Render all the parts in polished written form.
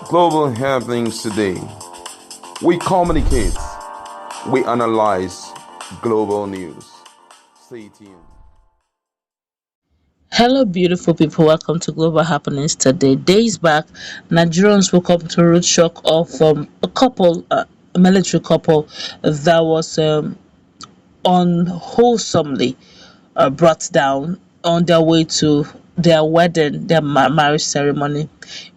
Global happenings today. We communicate, we analyze global news. Stay tuned. Hello, beautiful people. Welcome to Global Happenings today. Days back, Nigerians woke up to a rude shock of a military couple that was unwholesomely brought down on their way to their wedding, their marriage ceremony.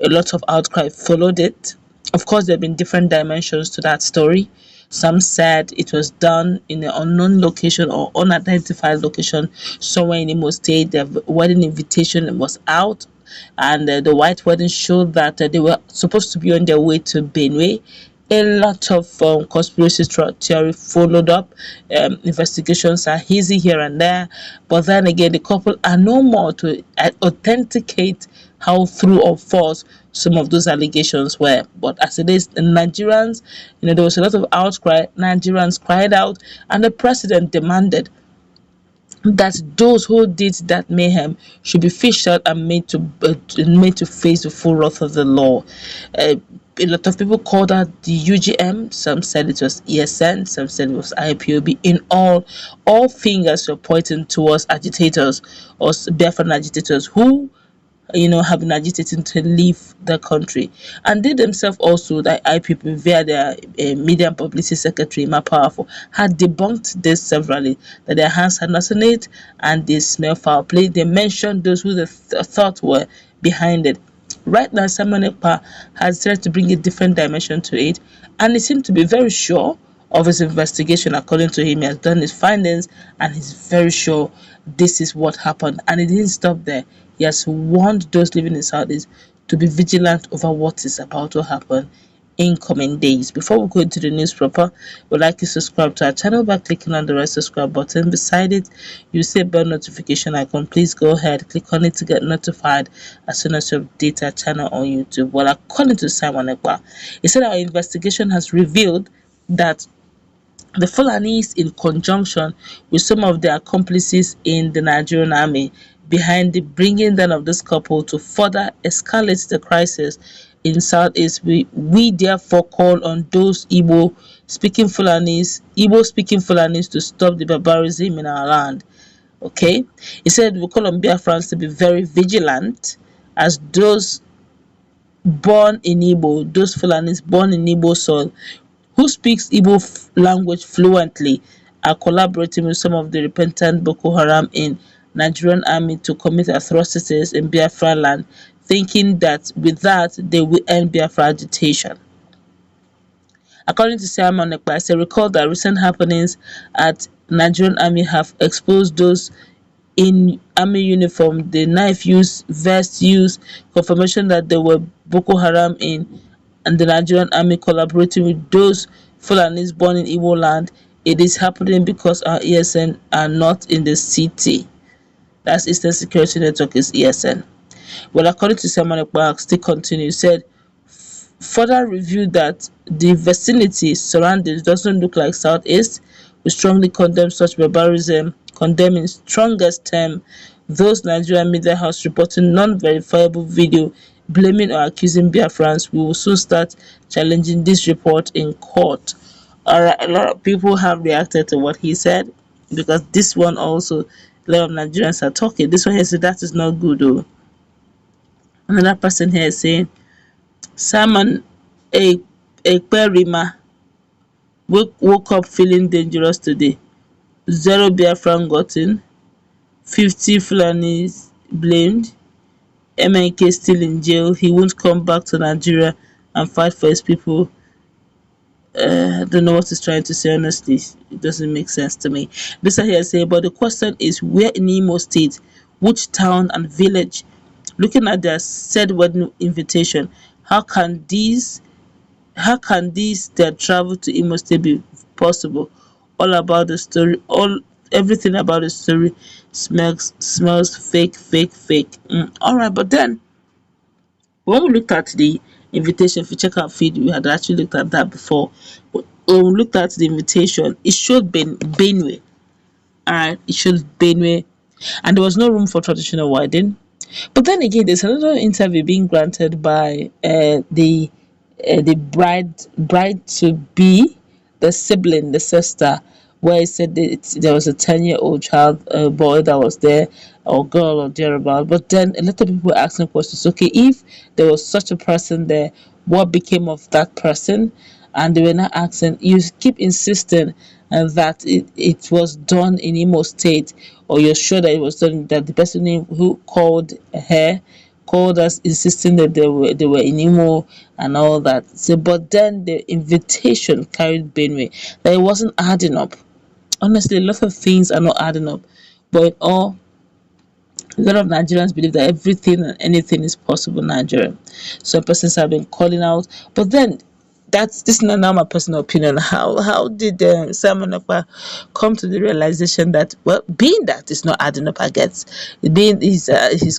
A lot of outcry followed it. Of course, there have been different dimensions to that story. Some said it was done in an unknown location or unidentified location somewhere in Imo State. The wedding invitation was out, and the white wedding showed that they were supposed to be on their way to Benue. A lot of conspiracy theory followed up. Investigations are easy here and there, but then again, the couple are no more to authenticate how true or false some of those allegations were. But as it is, the Nigerians, there was a lot of outcry. Nigerians cried out, and the president demanded that those who did that mayhem should be fished out and made to face the full wrath of the law. Uh, a lot of people called out the UGM. Some said it was ESN. Some said it was IPOB. In all fingers were pointing towards agitators or Biafran agitators who have been agitating to leave the country. And they themselves also, the IPP, via their media and publicity secretary, Ma Powerful, had debunked this severally, that their hands had nothing in it and they smell foul play. They mentioned those who they thought were behind it. Right now, Simon Ekpa has tried to bring a different dimension to it, and he seemed to be very sure of his investigation. According to him, he has done his findings and he's very sure this is what happened. And he didn't stop there. He has warned those living in Saudis to be vigilant over what is about to happen in coming days. Before we go into the news proper, we'd like you to subscribe to our channel by clicking on the red subscribe button. Beside it, you see a bell notification icon. Please go ahead, click on it to get notified as soon as you update our channel on YouTube. Well, according to Simon Ekpa, he said our investigation has revealed that the Fulanis, in conjunction with some of their accomplices in the Nigerian army, behind the bringing down of this couple to further escalate the crisis in Southeast. We therefore call on those Igbo speaking Fulanis to stop the barbarism in our land. Okay, he said we call on Biafrans to be very vigilant, as those born in Igbo, those Fulanis born in Igbo soil, who speaks Igbo language fluently, are collaborating with some of the repentant Boko Haram in Nigerian army to commit atrocities in Biafra land, thinking that with that they will end Biafra agitation. According to Simon Ekpa, I recall that recent happenings at Nigerian army have exposed those in army uniform, the knife use, vest use, confirmation that they were Boko Haram in, and the Nigerian army collaborating with those Fulanis born in Igbo land. It is happening because our ESN are not in the city. That's Eastern Security Network, is ESN. Well, according to Simon Ekpa, still continue, said further review that the vicinity surroundings doesn't look like Southeast. We strongly condemn such barbarism, condemning strongest term those Nigerian media house reporting non-verifiable video blaming or accusing Biafrans. We will soon start challenging this report in court. Alright, a lot of people have reacted to what he said, because this one also, a lot of Nigerians are talking. This one here said that is not good though. Another person here is saying Simon Ekperima woke up feeling dangerous today. Zero Biafran gotten, 50 Fulanis blamed, MNK still in jail. He won't come back to Nigeria and fight for his people. I don't know what he's trying to say, honestly. It doesn't make sense to me. This is here saying, but the question is, where in Imo State, which town and village? Looking at their said wedding invitation, how can their travel to Imo State be possible? All about the story, everything about the story smells fake. Alright, but then when we looked at the invitation, if you check our feed, we had actually looked at that before. But when we looked at the invitation, it showed Benue. Alright, it showed Benue, and there was no room for traditional wedding. But then again, there's another interview being granted by the bride to be, the sibling, the sister, where he said that there was a 10-year-old child, a boy that was there, or girl or thereabout. But then a lot of people were asking questions. Okay, if there was such a person there, what became of that person? And they were not asking. You keep insisting that it was done in Imo State, or you're sure that it was done, that the person who called her called us insisting that they were in Imo and all that. So, but then the invitation carried Benue, that it wasn't adding up. Honestly, a lot of things are not adding up. But in all, a lot of Nigerians believe that everything and anything is possible in Nigeria. Some persons have been calling out, but then this is not now my personal opinion. How did Simon Ekpa come to the realization that, well, being that it's not adding up, I guess, being he's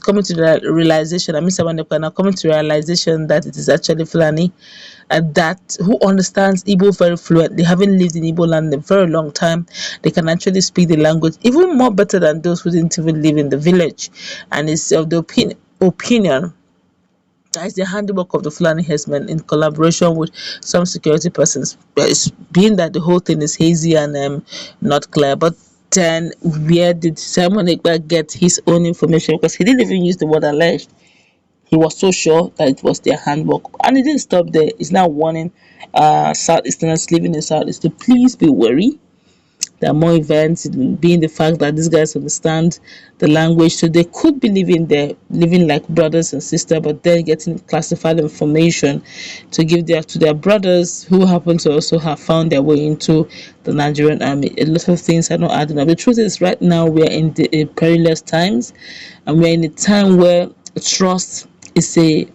coming to the realization. I mean, Simon Ekpa now coming to the realization that it is actually Fulani, that who understands Igbo very fluently, having lived in Igbo land a very long time. They can actually speak the language even more better than those who didn't even live in the village. And it's of the opinion that is the handiwork of the Fulani herdsmen in collaboration with some security persons. It's being that the whole thing is hazy and not clear. But then where did Simon Ekpa get his own information? Because he didn't even use the word alleged. He was so sure that it was their handbook. And he didn't stop there. He's now warning Southeasterners living in Southeast to please be wary. There are more events, being the fact that these guys understand the language, so they could be living there, living like brothers and sisters, but then getting classified information to give to their brothers who happen to also have found their way into the Nigerian army. A lot of things are not adding up. The truth is, right now we are in perilous times, and we are in a time where trust is a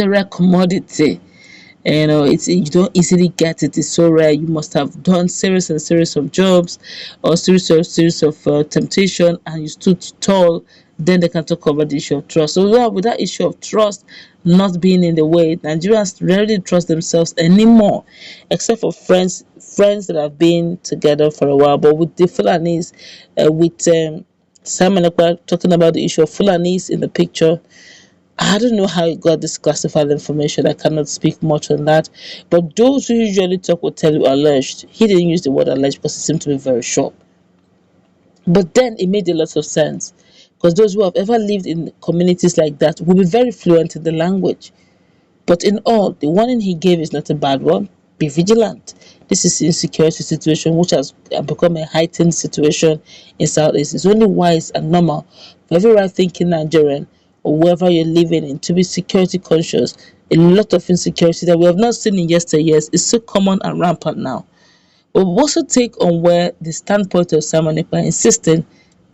rare commodity. You don't easily get it. It's so rare. You must have done series and series of jobs, or series of temptation, and you stood tall. Then they can talk about the issue of trust. So with that issue of trust not being in the way, Nigerians rarely trust themselves anymore, except for friends that have been together for a while. But with the Fulanis, with Simon Ekpa talking about the issue of Fulanis in the picture, I don't know how he got this classified information. I cannot speak much on that. But those who usually talk will tell you alleged. He didn't use the word alleged because it seemed to be very short. But then it made a lot of sense. Because those who have ever lived in communities like that will be very fluent in the language. But in all, the warning he gave is not a bad one. Be vigilant. This is insecurity situation which has become a heightened situation in Southeast. It's only wise and normal for every right thinking Nigerian or wherever you're living in to be security conscious. A lot of insecurity that we have not seen in yesteryears is so common and rampant now. But we also take on where the standpoint of Simon Ekpa insisting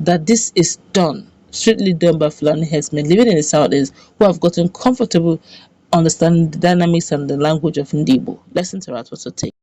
that this is done, strictly done by Fulani herdsmen living in the Southeast who have gotten comfortable understanding the dynamics and the language of Ndibo. Let's interact with your take.